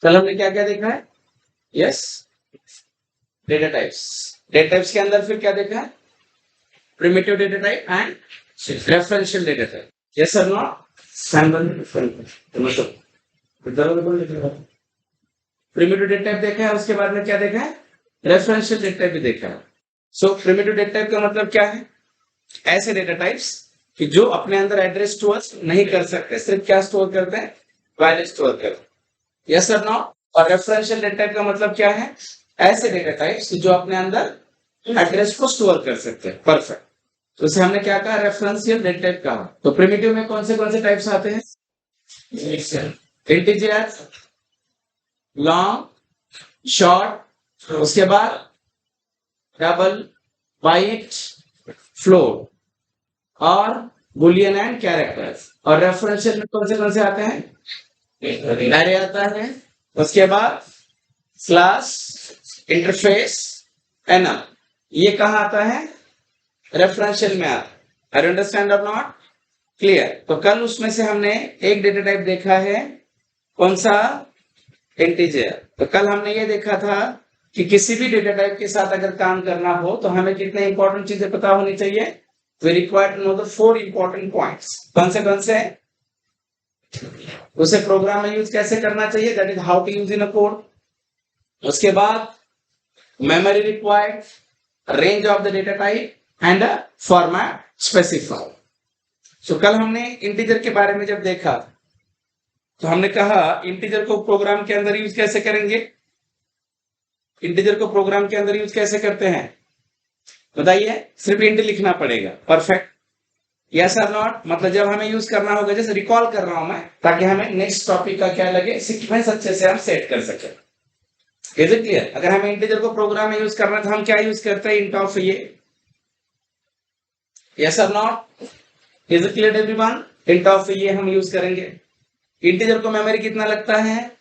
कल हमने क्या क्या देखा है? Yes, data types. Data types के अंदर फिर क्या देखा है? Primitive data type and referential data type. Yes और नो? प्रिमिटिव डेटा टाइप देखा है, उसके बाद में क्या देखा है? रेफरेंशियल डेटा टाइप भी देखा है। सो प्रिमिटिव डेटा टाइप का मतलब क्या है? ऐसे डेटा टाइप्स कि जो अपने अंदर एड्रेस स्टोर नहीं कर सकते, सिर्फ क्या स्टोर करते हैं? वैल्यू स्टोर करते हैं। यस और नो? और रेफरेंशियल डेटा टाइप का मतलब क्या है? ऐसे डेटा टाइप्स जो अपने अंदर एड्रेस को स्टोर कर सकते हैं। परफेक्ट। तो इसे हमने क्या कहा? रेफरेंशियल डेटा टाइप कहा। तो प्रिमिटिव में कौन से टाइप्स आते हैं? इंटीजर, लॉन्ग, शॉर्ट, उसके बाद डबल, बाइट, फ्लोट और बुलियन एंड कैरेक्टर्स। और रेफरेंशियल में कौन से आते हैं? एरे आता है, उसके बाद क्लास, इंटरफेस, एनम। ये कहाँ आता है? रेफरेंशियल में आता है। अंडरस्टैंड और नॉट? क्लियर? तो कल उसमें से हमने एक डेटा टाइप देखा है, कौन सा? इंटीजर। तो कल हमने ये देखा था कि किसी भी डेटा टाइप के साथ अगर काम करना हो तो हमें कितने इंपॉर्टेंट चीजें पता होनी चाहिए? We require to know the 4 important points. कौन से? उसे प्रोग्राम में यूज कैसे करना चाहिए, that is how to use in a code. उसके बाद memory required, range of the data type and format specified. So कल हमने इंटीजर के बारे में जब देखा तो हमने कहा इंटीजर को प्रोग्राम के अंदर यूज कैसे करेंगे? इंटीजर को प्रोग्राम के अंदर यूज कैसे करते हैं बताइए? सिर्फ इंट लिखना पड़ेगा। परफेक्ट। यस और नॉट? मतलब जब हमें यूज करना होगा, जैसे रिकॉल कर रहा हूं मैं, ताकि हमें नेक्स्ट टॉपिक का क्या लगे, सीक्वेंस अच्छे से हम सेट कर सके। Is it clear? अगर हमें इंटीजर को प्रोग्राम में यूज करना तो हम क्या यूज करते हैं? इंट ऑफ ये। यस और not? Is it clear everyone? Int of ये हम यूज करेंगे। इंटीजर को मेमोरी कितना लगता है?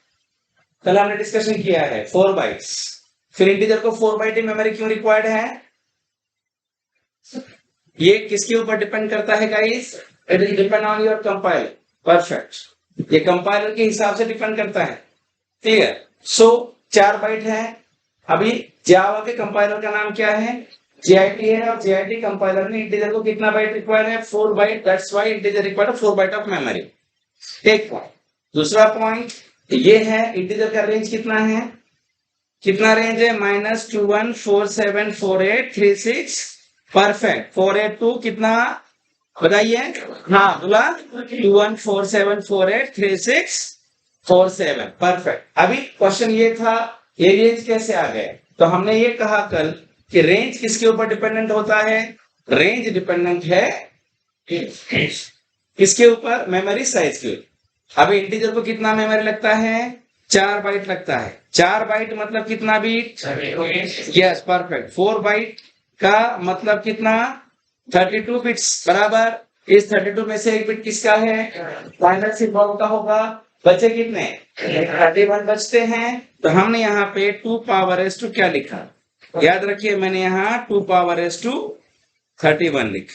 कल हमने डिस्कशन किया है 4 बाइट्स। फिर इंटीजर को 4 बाइट मेमोरी क्यों रिक्वायर्ड है? ये किसके ऊपर डिपेंड करता है guys? It is depend on your compiler. Perfect. ये कंपाइलर के हिसाब से डिपेंड करता है। क्लियर? सो 4 बाइट है। अभी जावा के कंपाइलर का नाम क्या है? JIT है, और JIT कंपाइलर ने इंटीजर को कितना बाइट रिक्वायर है? 4 byte. That's why integer required 4 byte of memory. एक पॉइंट। दूसरा पॉइंट ये है, इंटीजर का रेंज कितना है? कितना रेंज है? -21474836। परफेक्ट। 482 कितना बताइए? हाँ बोला, 2147483647। परफेक्ट। अभी क्वेश्चन ये था, ये रेंज कैसे आ गए? तो हमने ये कहा कल कि रेंज किसके ऊपर डिपेंडेंट होता है? रेंज डिपेंडेंट है किसके ऊपर? मेमोरी साइज के ऊपर। अभी इंटीजर को कितना मेमोरी लगता है? 4 बाइट लगता है। 4 बाइट मतलब कितना बीट? Yes, perfect. 4 बाइट का मतलब कितना? 32 बिट्स। बराबर। इस 32 में से एक बिट किसका है? फाइनल सिंबल का होगा। बचे कितने? 31 बचते हैं। तो हमने यहाँ पे 2 पावर एस टू क्या लिखा? याद रखिए, मैंने यहाँ 2 पावर एस टू 31 लिखा।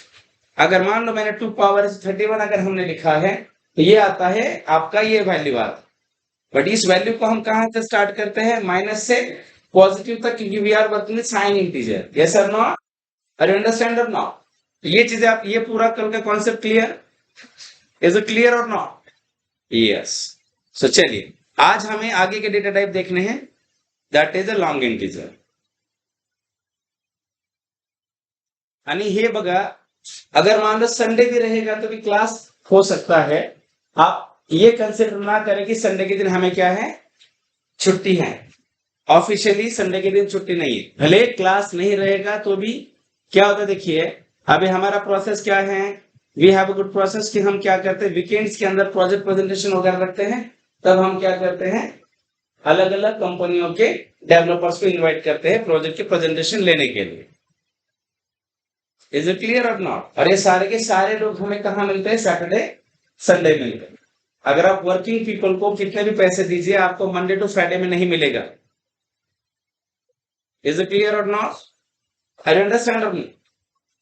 अगर मान लो मैंने 2 पावर एस 31 अगर हमने लिखा है तो ये आता है आपका, ये वैल्यू आता है। बट इस वैल्यू को हम कहां से स्टार्ट करते हैं? माइनस से पॉजिटिव तक, क्योंकि we are working with sign integer. Yes और नो? आर यू अंडरस्टैंड और नो? ये चीजें आप, ये पूरा कल का concept clear? Is it clear और नॉट? यस। सो चलिए आज हमें आगे के डेटा टाइप देखने हैं, that is a long integer. आणि हे बघा, अगर मान लो संडे भी रहेगा तो भी क्लास हो सकता है। आप ये कंसिडर ना करें कि संडे के दिन हमें क्या है? छुट्टी है। ऑफिशियली संडे के दिन छुट्टी नहीं है। भले क्लास नहीं रहेगा तो भी क्या होता है, देखिए अभी हमारा प्रोसेस क्या है? We have a good process कि हम क्या करते हैं, वीकेंड्स के अंदर प्रोजेक्ट प्रेजेंटेशन वगैरह रखते हैं। तब हम क्या करते हैं, अलग अलग कंपनियों के डेवलपर्स को इन्वाइट करते हैं प्रोजेक्ट के प्रेजेंटेशन लेने के लिए। इज इट क्लियर और नॉट? और ये सारे के सारे लोग हमें कहाँ मिलते हैं? सैटरडे संडे मिलते हैं। अगर आप वर्किंग पीपल को कितने भी पैसे दीजिए, आपको मंडे टू फ्राइडे में नहीं मिलेगा। इज इट क्लियर और नॉट? आई अंडरस्टैंड और नहीं?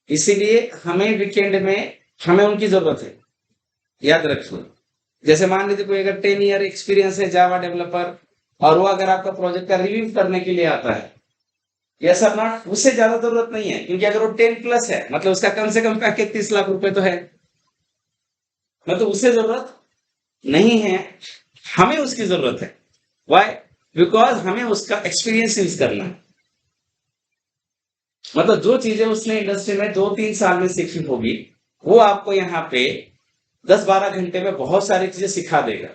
इसीलिए हमें वीकेंड में हमें उनकी जरूरत है। याद रखिए। जैसे मान लीजिए कोई अगर 10 ईयर एक्सपीरियंस है जावा डेवलपर, और वो अगर आपका प्रोजेक्ट का रिव्यू करने के लिए आता है, यस और नॉट, उससे ज्यादा जरूरत नहीं है, क्योंकि अगर वो 10 प्लस है मतलब उसका कम से कम पैकेज 30 लाख रुपए तो है, मतलब उससे जरूरत नहीं है, हमें उसकी जरूरत है। वाई? बिकॉज हमें उसका एक्सपीरियंस यूज करना है। मतलब जो चीजें उसने इंडस्ट्री में 2-3 साल में सीखी होगी, वो आपको यहाँ पे 10-12 घंटे में बहुत सारी चीजें सिखा देगा।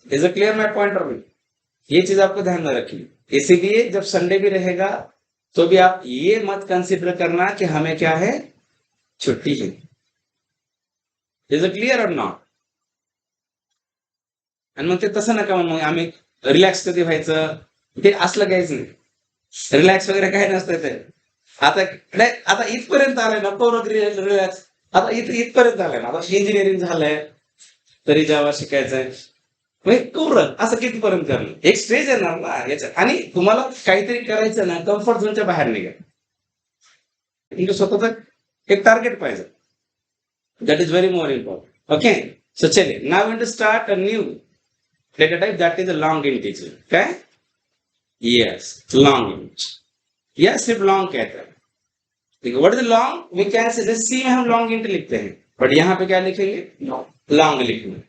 Is a clear my point of view? ये चीज आपको ध्यान में रखिए। इसीलिए जब संडे भी रहेगा तो भी आप ये मत कंसिडर करना कि हमें क्या है, छुट्टी है। इज अ क्लियर और नॉट? आणि मग ते तसं नका मग आम्ही रिलॅक्स कधी व्हायचं, ते असलं काहीच नाही. रिलॅक्स वगैरे काही नसतं ते. आता नाही, आता इथपर्यंत आलंय ना पूर्ण रिलॅक्स. आता इथपर्यंत आलंय ना, आता इंजिनिअरिंग झालंय तरी जावा शिकायचंय. कौरन असं कितीपर्यंत करणं, एक स्टेज येणार ना याच्यात, आणि तुम्हाला काहीतरी करायचं ना कम्फर्ट झोनच्या बाहेर निघा. तुमचं स्वतःच एक टार्गेट पाहिजे. That is very more important. Okay, so चलिए now we will start a new data type, that is a long integer. Okay, yes, long integer. yes, सिर्फ long कहता है. देखो what is the long, we can say this C में हम long int लिखते हैं, but यहाँ पे क्या लिखेंगे, long लिखेंगे.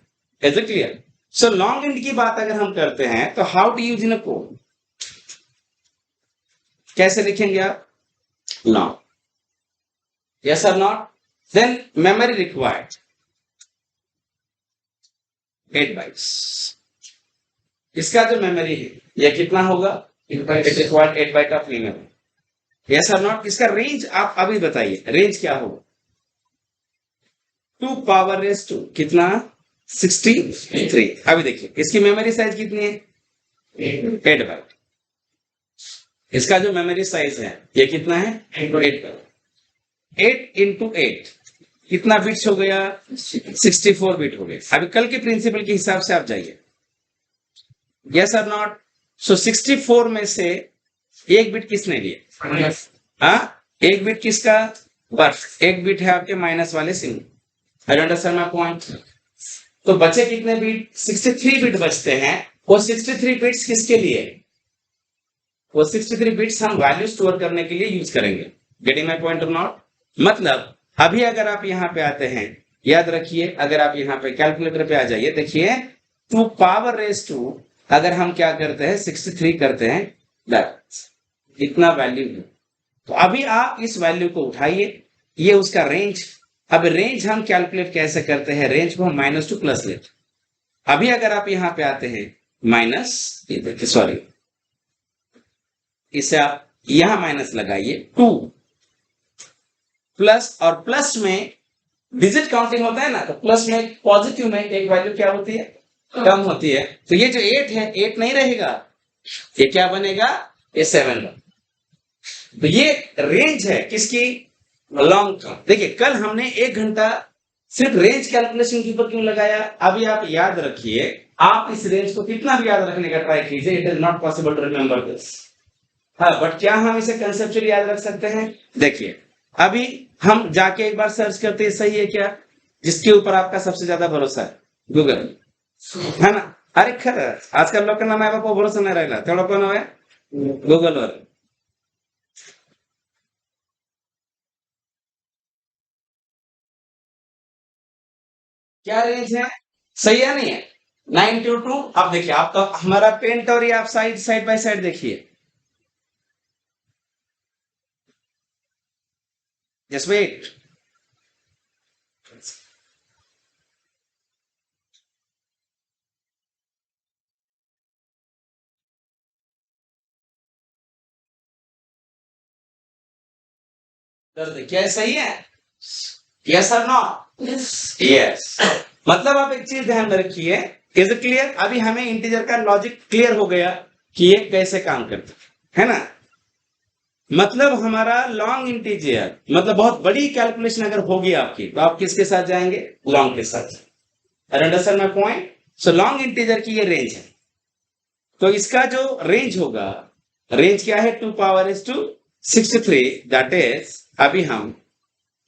is it clear? so long int की बात अगर हम करते हैं तो how to use in a code, कैसे लिखेंगे आप long? yes or not? then memory required 8 bytes. इसका जो मेमोरी है यह कितना होगा, 8 बाइट ऑफ मेमोरी. यस और नॉट? इसका रेंज आप अभी बताइए, रेंज क्या होगा? 2 पावर रेस टू कितना, 63. अभी देखिए इसकी मेमोरी साइज कितनी है, 8 बाइट. इसका जो मेमोरी साइज है ये कितना है, 8 बाइट. 8 इंटू 8 कितना बिट्स हो गया, 64 बिट हो गए. अभी कल के प्रिंसिपल के हिसाब से आप जाइए. यस और नॉट? सो 64 में से एक बिट किसने लिया, हाँ, एक बिट किसका, बस एक बिट है आपके माइनस वाले symbol. I don't understand my point. तो बचे कितने बिट, 63 बिट बचते हैं. वो 63 बिट्स किसके लिए, वो 63 बिट्स हम वैल्यू स्टोर करने के लिए यूज करेंगे. गेटिंग माय पॉइंट और नॉट? मतलब अभी अगर आप यहाँ पे आते हैं, याद रखिए, अगर आप यहाँ पे कैलकुलेटर पे आ जाइए, देखिए 2 पावर रेस टू अगर हम क्या करते हैं 63 करते हैं, दैट इतना वैल्यू है. तो अभी आप इस वैल्यू को उठाइए, ये उसका रेंज. अब रेंज हम कैलकुलेट कैसे करते हैं, रेंज को हम -2 प्लस लेते. अभी अगर आप यहाँ पे आते हैं माइनस, सॉरी इसे आप यहां माइनस लगाइए, 2 प्लस, और प्लस में डिजिट काउंटिंग होता है ना, तो प्लस में पॉजिटिव में एक वैल्यू क्या होती है, कम होती है. तो ये जो 8 है 8 नहीं रहेगा, ये क्या बनेगा, ये 7. तो ये रेंज है किसकी, लॉन्ग टर्म. देखिए कल हमने 1 घंटा सिर्फ रेंज कैलकुलेशन के ऊपर क्यों लगाया. अभी आप याद रखिए, आप इस रेंज को कितना भी याद रखने का ट्राई कीजिए, it is not possible to remember this. हाँ, बट क्या हम इसे कंसेप्चुअली याद रख सकते हैं. देखिए अभी हम जाके एक बार सर्च करते हैं, सही है क्या, जिसके ऊपर आपका सबसे ज्यादा भरोसा है, गूगल है ना. अरे खरं आजकाल लोकांना माय बाप भरोसा नाही राहिला, तेवढा कोण आहे, गुगलवर. क्या रेंज है, सही है नहीं है, 9 to 2. अब देखिए आपका हमारा पेंट, और ये आप साइड बाय साइड देखिए. Just wait. क्या सही है, यस और नो, यस. मतलब आप एक चीज ध्यान में रखिए, इज इट क्लियर. अभी हमें इंटीजर का लॉजिक क्लियर हो गया कि ये कैसे काम करता है ना. मतलब हमारा लॉन्ग इंटीजर, मतलब बहुत बड़ी कैलकुलेशन अगर होगी आपकी, तो आप किसके साथ जाएंगे, लॉन्ग के साथ. Understand my point. So long integer की ये रेंज है. तो इसका जो रेंज होगा, रेंज क्या है, 2 power raise to 63. That is, अभी हम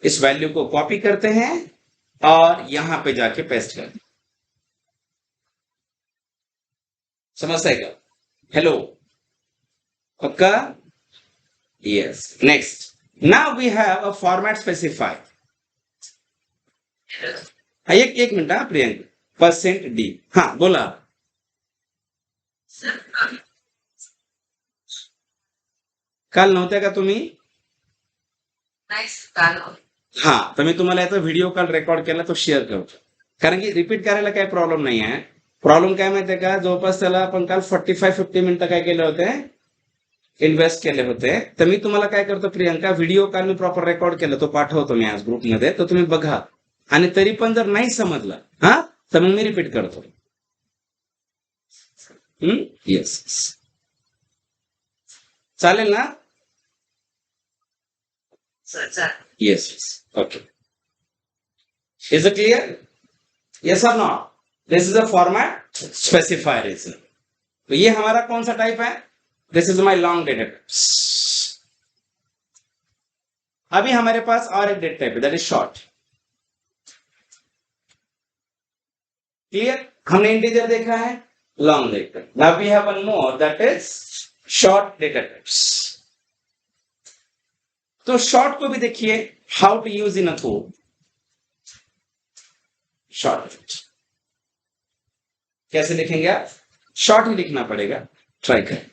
इस वैल्यू को कॉपी करते हैं और यहां पे जाके पेस्ट कर, समझ आएगा? हेलो, पक्का? Yes. Next, now we have a format specify. एक मिनट, हाँ प्रियंक, %d, हाँ बोला। काल नव्हत्या का तुम्ही? हा, तर मी तुम्हाला याचा व्हिडिओ काल रेकॉर्ड केला, तो शेअर करतो, कारण की रिपीट करायला काही प्रॉब्लेम नाही आहे. प्रॉब्लेम काय माहितीये का, जवळपास त्याला आपण काल 45-50 मिनिटं काय केले होते, इन्व्हेस्ट केले होते. तर मी तुम्हाला काय करतो प्रियंका, व्हिडिओ काल मी प्रॉपर रेकॉर्ड केलं, तो पाठवतो मी आज ग्रुपमध्ये, तर तुम्ही बघा. आणि तरी पण जर नाही समजलं हा, तर मग मी रिपीट करतो. येस, चालेल ना? Yes, okay. Is it clear? Yes और not? This is a format specifier is. तो ये हमारा कौन सा टाइप है? This is my long data types. अभी हमारे पास और एक डेटा टाइप है, दैट इज शॉर्ट। क्लियर? हमने इंटीजर देखा है, लॉन्ग देखा। Now we have one more, that is short data types. तो शॉर्ट को भी देखिए, how to use in a code. Short कैसे लिखेंगे आप? शॉर्ट ही लिखना पड़ेगा, ट्राई करें।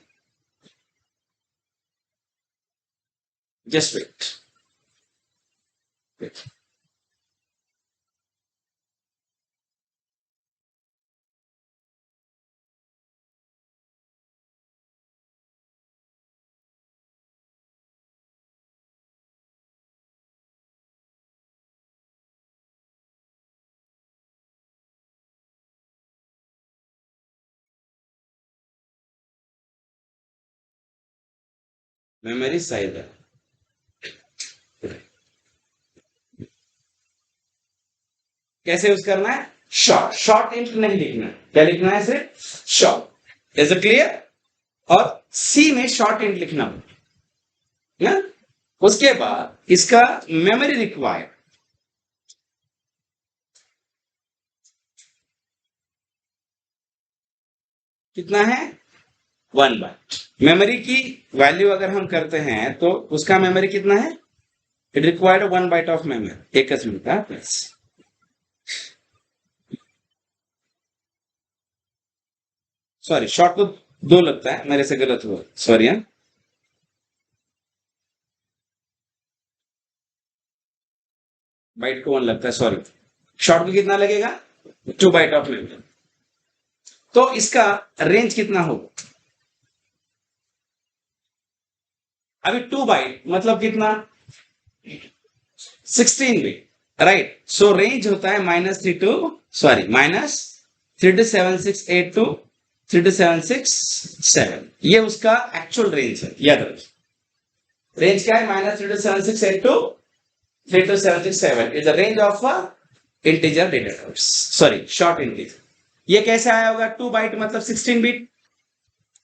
Just wait. मेमोरी साइज है, कैसे यूज करना है? शॉर्ट। शॉर्ट इंट नहीं लिखना, क्या लिखना है? सिर्फ शॉर्ट। Is it clear? और सी में शॉर्ट इंट लिखना ना। उसके बाद इसका मेमोरी रिक्वायर्ड कितना है? 1 बाइट। मेमोरी की वैल्यू अगर हम करते हैं तो उसका मेमोरी कितना है? It required 1 byte of memory. एक मिनट का प्लीज। सॉरी, शॉर्ट को 2 लगता है, मेरे से गलत हुआ, सॉरी। हाँ, बाइट को 1 लगता है, सॉरी। शॉर्ट को कितना लगेगा? 2 बाइट ऑफ मेमोरी। तो इसका रेंज कितना होगा? अभी 2 बाइट मतलब कितना? 16 बिट, राइट? सो रेंज होता है -3 टू -3 to 768 टू 3 to 767। ये उसका एक्चुअल रेंज है, याद रखिए। रेंज क्या है? -3 to 768 to 3 to 767 is the range of integer data types, sorry short integer. ये कैसे आया होगा? 2 बाइट मतलब 16 बिट।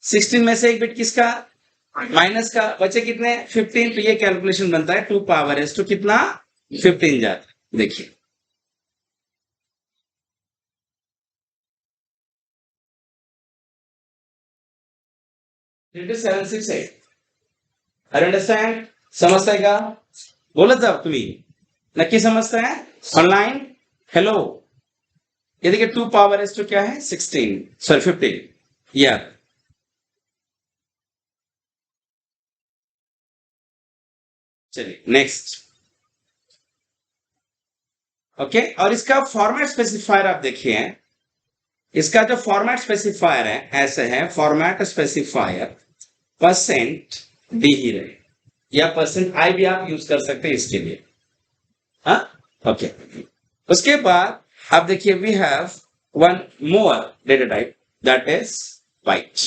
16 में से एक बिट किसका? माइनस का, बचे कितने? 15। तो ये कैलकुलेशन बनता है 2 पावर s टू कितना? 15 जाता है। देखिए, to 768। अंडरस्टँड? समजताय का? बोलत जा तुम्ही, नक्की समजताय? Online hello. ये देखिए 2 पावर s टू क्या है? 16, सॉरी 15। या चलिए नेक्स्ट। ओके, और इसका फॉर्मेट स्पेसिफायर आप देखिए, इसका जो फॉर्मेट स्पेसिफायर है ऐसे है, फॉर्मेट स्पेसिफायर %d ही रहे, या %i भी आप यूज कर सकते हैं इसके लिए। हाँ, ओके। उसके बाद आप देखिए, we have one more data type, that is byte.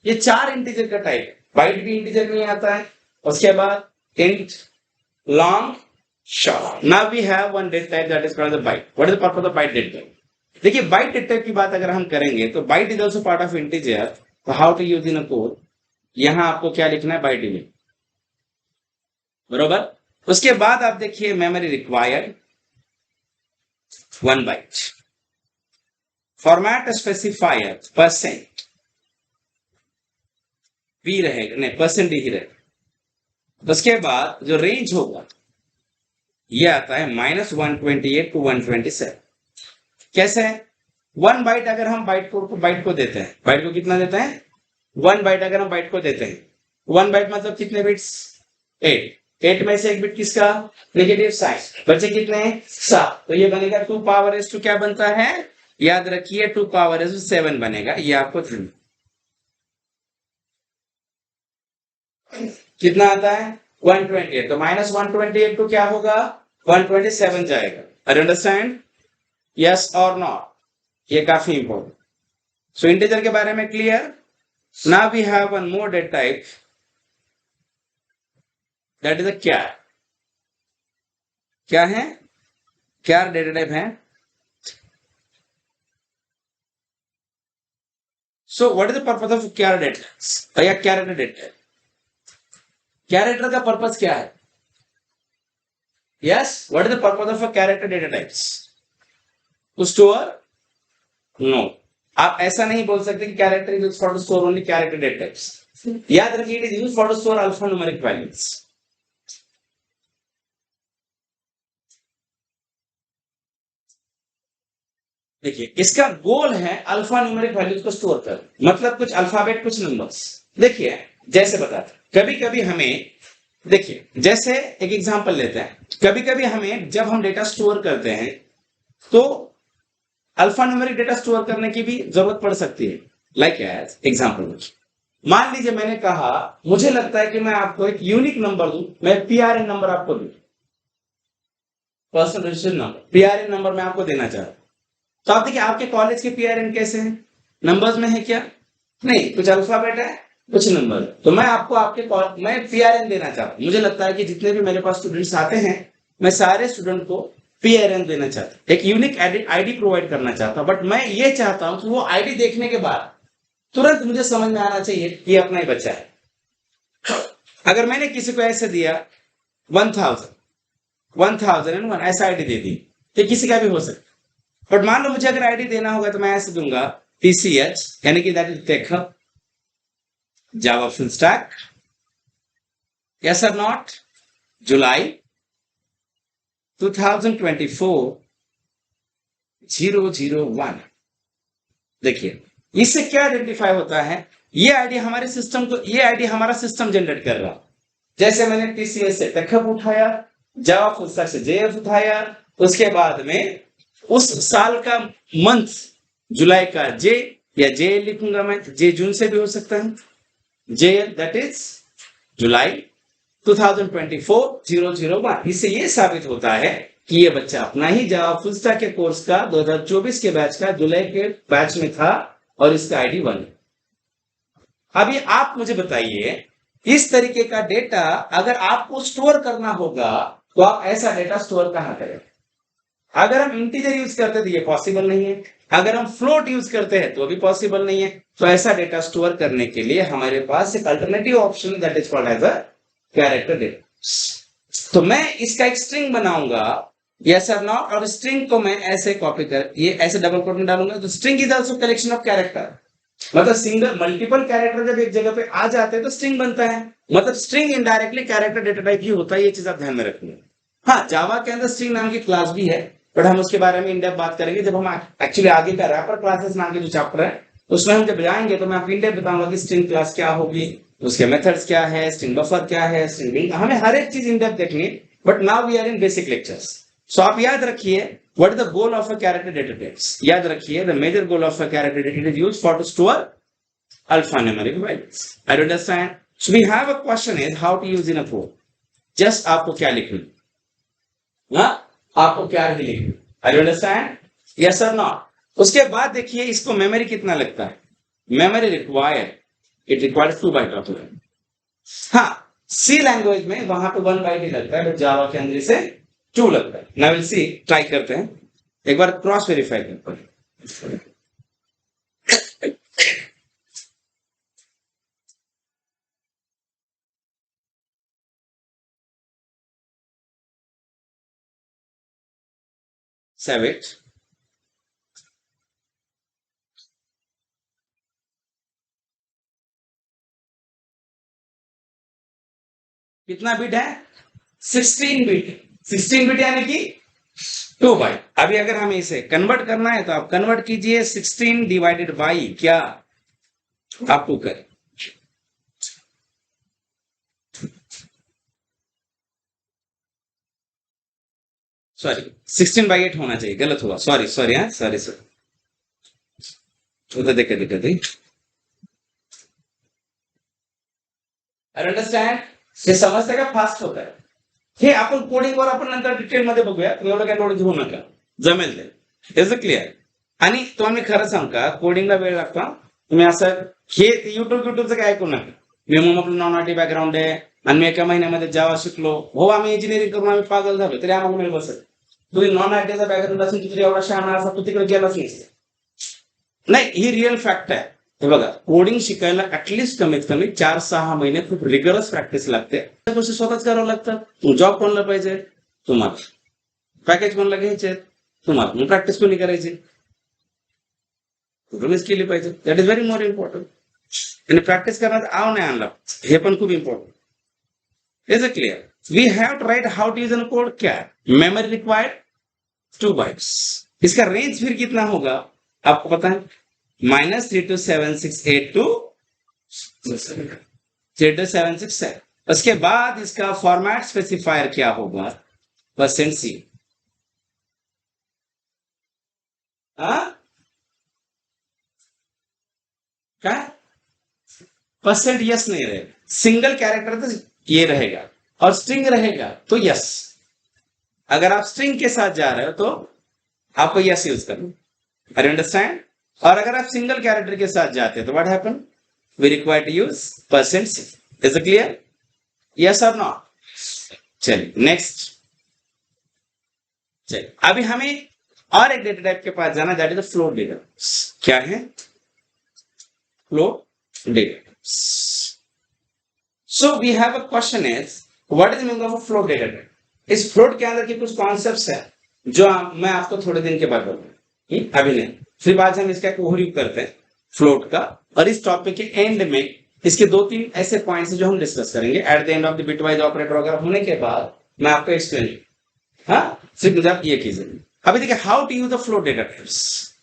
ये 4 इंटीजर का टाइप है। बाइट भी इंटीजर में आता है। उसके बाद int, long, short। Now we have one data type that is called the byte। What is the purpose of byte data type? देखिए, बाइट डेटा टाइप की बात अगर हम करेंगे तो byte is also part of integer. तो how to use in a code, यहां आपको क्या लिखना है? बाइट में, बरोबर। उसके बाद आप देखिए memory required 1 byte, format specifier percent B रहेगा, नहीं परसेंट ही रहेगा। उसके बाद जो रेंज होगा ये आता है -128 to 127। कैसे है? 1 बाइट अगर हम बाइट को देते हैं, बाइट को कितना देते हैं? 1 बाइट अगर हम बाइट को देते हैं, 1 बाइट मतलब कितने बिट्स? 8। 8 में से एक बिट किसका? Negative sign. बचे कितने? 7। तो ये बनेगा 2 पावर एस टू क्या बनता है? याद रखिए 2 पावर एस टू 7 बनेगा। ये आपको कितना आता है? 128। तो -128 तो क्या होगा? 127 जाएगा। I understand? यस और नॉट? ये काफी इंपॉर्टेंट। सो इंटीजर के बारे में clear? Now we have one more data type, that is a char. क्या है? क्यार डेटा टाइप है। So what is the purpose of char data या क्यार डेटा? कैरेक्टर का पर्पस क्या है? Yes, what is the purpose of a character data types? To store? No, आप ऐसा नहीं बोल सकते कि character is used for to store only character data types. याद रखिए it is used for to store alpha numeric values. देखिए इसका गोल है अल्फा न्यूमेरिक वैल्यूज को स्टोर कर, मतलब कुछ अल्फाबेट कुछ नंबर्स। देखिए जैसे बताते कभी कभी हमें, देखिए जैसे एक एग्जांपल लेते हैं, कभी कभी हमें जब हम डेटा स्टोर करते हैं तो अल्फा न्यूमेरिक डेटा स्टोर करने की भी जरूरत पड़ सकती है। लाइक एज एग्जांपल, मान लीजिए मैंने कहा मुझे लगता है कि मैं आपको एक यूनिक नंबर दूं, मैं पीआरएन नंबर आपको दूं, personal registration number, PRN number मैं आपको देना चाहता हूं। तो आप देखिए आपके कॉलेज के पीआरएन कैसे हैं? नंबर्स में है क्या? नहीं, कुछ अल्फाबेट है कुछ नंबर। तो मैं आपको मैं पीआरएन देना चाहता हूं। मुझे लगता है कि जितने भी मेरे पास स्टूडेंट्स आते हैं मैं सारे स्टूडेंट को पीआरएन देना चाहता हूं, एक यूनिक आईडी प्रोवाइड करना चाहता हूं। बट मैं ये चाहता हूं कि वो आईडी देखने के बाद तुरंत मुझे समझ में आना चाहिए कि ये अपना ही बच्चा है। अगर मैंने किसी को ऐसे दिया 1001 ऐसा आईडी दे दी, तो किसी का भी हो सकता। बट मान लो मुझे अगर आईडी देना होगा तो मैं ऐसे दूंगा TCH, यानी कि that is take up Java full stack, yes और नॉट, जुलाई 2024 001। देखिए इससे क्या आइडेंटिफाई होता है? ये आईडी हमारे सिस्टम को, ये आईडी हमारा सिस्टम जनरेट कर रहा। जैसे मैंने TCS से टेकअप उठाया, जावा फुल स्टैक से JF उठाया, उसके बाद में उस साल का मंथ जुलाई का J या JL लिखूंगा मैं, J जून से भी हो सकता है, JL दैट इज जुलाई 2024 001। इससे ये साबित होता है कि ये बच्चा अपना ही जावा फुल स्टैक के कोर्स का 2024 के बैच का जुलाई के बैच में था और इसका आईडी 1। अभी आप मुझे बताइए इस तरीके का डेटा अगर आपको स्टोर करना होगा तो आप ऐसा डेटा स्टोर कहां करें? अगर हम इंटीजर यूज करते तो ये पॉसिबल नहीं है, अगर हम फ्लोट यूज करते हैं तो भी पॉसिबल नहीं है। तो ऐसा डेटा स्टोर करने के लिए हमारे पास एक alternative option that is called as a character data. तो मैं इसका एक स्ट्रिंग बनाऊंगा, यस और नॉट, और स्ट्रिंग को मैं ऐसे कॉपी कर ये ऐसे डबल कोट में डालूंगा। तो string is also collection of character, मतलब सिंगल मल्टीपल कैरेक्टर जब एक जगह पे आ जाते हैं तो स्ट्रिंग बनता है। मतलब string indirectly character data type ही होता है, ये चीज आप ध्यान में रखिए। हाँ, जावा के अंदर स्ट्रिंग नाम की क्लास भी है, बट हम उसके बारे में इन डेप्थ बात करेंगे जब हम एक्चुअली आगे का रैपर क्लासेस नाम के जो चैप्टर है उसमें हम जब जाएंगे तो मैं आपको इन डेप्थ बताऊंगा कि स्ट्रिंग क्लास क्या होगी, उसके मेथड्स क्या है, स्ट्रिंग बफर क्या है, स्ट्रिंग, हमें हर एक चीज इन डेप्थ देखनी। But now we are in basic lectures. So आप याद रखिए what is the goal of a character data types. याद रखिए the major goal of a character data is used for to store alphanumeric values. I don't understand. So we have a question is how to use in a code. Just आपको क्या लिखना? हाँ, आपको क्या ही लिखना? I don't understand. Yes or not? उसके बाद देखिए इसको मेमोरी कितना लगता है? Memory require, it requires 2 byte of memory. हाँ, सी लैंग्वेज में वहां पे 1 बाइट ही लगता है, बट जावा के अंदर से 2 लगता है। नाउ विल सी, ट्राई करते हैं एक बार क्रॉस वेरीफाई करते हैं। Save it. कितना बिट है? 16 बिट। 16 बिट यानी कि 2 बाइट। अभी अगर हमें इसे कन्वर्ट करना है तो आप कन्वर्ट कीजिए 16 डिवाइडेड बाई क्या, आप 2 करें। सॉरी 16/8 होना चाहिए, गलत हुआ, सॉरी सॉरी, हाँ सॉरी सॉरी, उधर देखे देखे थे। अंडरस्टँड? हे समजतं का? फास्ट होत आहे हे। आपण कोडिंगवर आपण नंतर डिटेलमध्ये बघूया, तुम्ही एवढं काय लोड घेऊ नका, जमेल ते, इज क्लिअर? आणि तुम्हाला मी खरं सांगू का, कोडिंगला वेळ लागतो हा. तुम्ही असं हे युट्यूबचं काय ऐकू नका. मी मग आपलं नॉन आयटी बॅकग्राऊंड आहे आणि मी एका महिन्यामध्ये जावा शिकलो, हो आम्ही इंजिनिअरिंग करून आम्ही पागल झालो, तरी आम्हाला मिळेल बसत. तुम्ही नॉन आयटीचा बॅकग्राऊंड असून तू तरी एवढा शहाणा असा तू तिकडे गेलाच नाही, ही रिअल फॅक्ट आहे. हे बघा, कोडिंग शिकायला ऍटलिस्ट कमीत कमी 4-6 महिने खूप रिगरस प्रॅक्टिस लागते. त्या गोष्टी स्वतःच करावं लागतात. जॉब कोणाला पाहिजे? तुम्हाला. पॅकेज कोणाला घ्यायचे? तुम्हाला. मग प्रॅक्टिस कोणी करायची? तुम्हीच केली पाहिजे. That is very more important. आणि प्रॅक्टिस करण्याचा आव नाही आणला, हे पण खूप important. Is it clear? We have to write how to use an code. क्या मेमोरी रिक्वायर्ड? 2 बाइट्स। इसका रेंज फिर कितना होगा आपको पता है? -327682 3276। उसके बाद इसका फॉर्मेट स्पेसिफायर क्या होगा? %C। क्या %? नहीं रहेगा, सिंगल कैरेक्टर तो ये रहेगा, और स्ट्रिंग रहेगा तो यस। अगर आप स्ट्रिंग के साथ जा रहे हो तो आपको यस यूज करना। Are you understand? और अगर आप सिंगल कैरेक्टर के साथ जाते हैं तो what happen? We require to use %C। Is it clear? Yes और नॉट? चलिए नेक्स्ट। चलिए अभी हमें और एक डेटा टाइप के पास जाना, दैट इज फ्लोट डेटा। क्या है? Float data. So we have a question is what is meaning of a float data type? इस फ्लोट के अंदर के कुछ कॉन्सेप्ट्स है जो मैं आपको थोड़े दिन के बाद बताऊंगा, अभी नहीं। फिर आज हम इसका एक ओवरव्यू करते हैं फ्लोट का, और इस टॉपिक के एंड में इसके 2-3 ऐसे पॉइंट्स जो हम डिस्कस करेंगे at the end of the bitwise operator वगैरह होने के बाद मैं आपको एक्सप्लेन। हाँ, सिर्फ मुझे आप ये कीजिए। अभी देखिए how to use the float data types.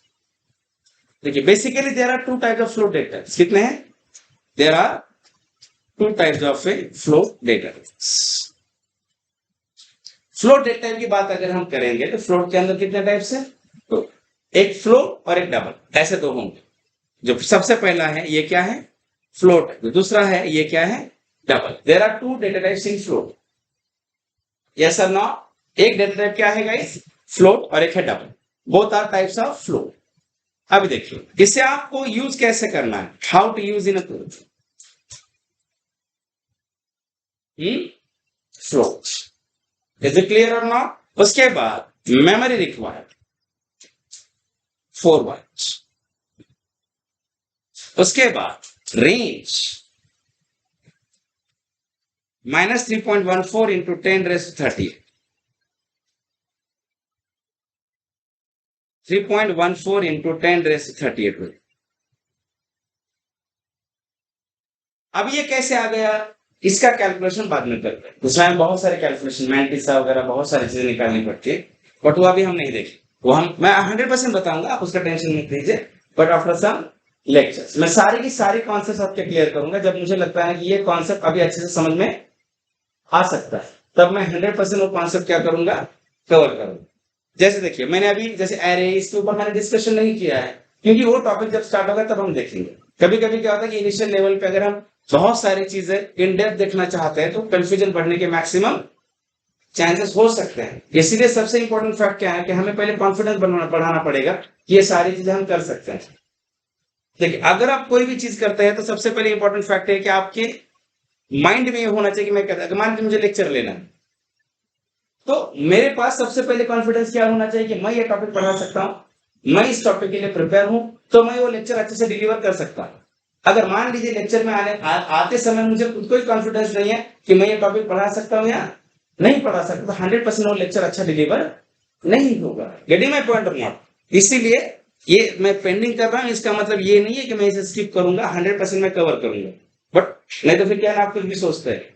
देखिए basically there are 2 types of float data types. कितने हैं? There are 2 types of a float data types. Float data type की बात अगर हम करेंगे तो फ्लोट के अंदर कितने टाइप्स हैं? तो एक फ्लोट और एक डबल, ऐसे 2 होंगे। जो सबसे पहला है ये क्या है? फ्लोट। जो दूसरा है ये क्या है? Double. There are 2 data types in float. Yes और नो? एक डेटा टाइप क्या है गाइस? फ्लोट, और एक है double. Both are types of float. अभी देखिए इसे आपको यूज कैसे करना है, how to use in a float. Is it clear और नॉट? उसके बाद मेमोरी रिक्वायर्ड 4 बाइट्स। उसके बाद रेंज -3.14 into 10⁻38। 3.14 into 10⁻38। अब ये कैसे आ गया? इसका कैलकुलेशन बाद में करते हैं, उसमें बहुत सारे कैलकुलेशन मैंटिसा वगैरह बहुत सारी चीजें निकालनी पड़ती है, बट वो अभी हम नहीं देखें। वो हम मैं 100% बताऊंगा, आप उसका टेंशन मत लीजिए। बट आफ्टर सम लेक्चर्स मैं सारी की सारी कॉन्सेप्ट आपके क्लियर करूंगा। जब मुझे लगता है कि ये कॉन्सेप्ट अभी अच्छे से समझ में आ सकता है, तब मैं 100% वो कॉन्सेप्ट क्या करूंगा? कवर करूंगा। जैसे देखिए मैंने अभी जैसे एरे, इसके ऊपर मैंने डिस्कशन नहीं किया है, क्योंकि वो टॉपिक जब स्टार्ट होगा तब हम देखेंगे। कभी कभी क्या होता है कि इनिशियल लेवल पे अगर हम बहुत सारी चीजें इन डेप्थ देखना चाहते हैं तो कंफ्यूजन बढ़ने के मैक्सिमम चांसेस हो सकते हैं। इसीलिए सबसे इंपॉर्टेंट फैक्ट क्या है कि हमें पहले कॉन्फिडेंस बढ़ाना पड़ेगा कि ये सारी चीजें हम कर सकते हैं। देखिए अगर आप कोई भी चीज करते हैं तो सबसे पहले इंपॉर्टेंट फैक्ट है कि आपके माइंड में ये होना चाहिए कि मैं कहता, मान लीजिए मुझे लेक्चर लेना है तो मेरे पास सबसे पहले कॉन्फिडेंस क्या होना चाहिए कि मैं ये टॉपिक पढ़ा सकता हूं, मैं इस टॉपिक के लिए प्रिपेयर हूं, तो मैं वो लेक्चर अच्छे से डिलीवर कर सकता हूं। अगर मान लीजिए लेक्चर में आते समय मुझे खुद को ही कॉन्फिडेंस नहीं है कि मैं ये टॉपिक पढ़ा सकता हूं या नहीं पढ़ा सकता, तो 100% वो लेक्चर अच्छा डिलीवर नहीं होगा। गेटिंग माय पॉइंट और नॉट? इसीलिए ये मैं पेंडिंग कर रहा हूं, इसका मतलब ये नहीं है कि मैं इसे स्किप करूंगा, 100% मैं कवर करूंगा। बट नहीं तो फिर क्या आप कुछ भी सोचते हैं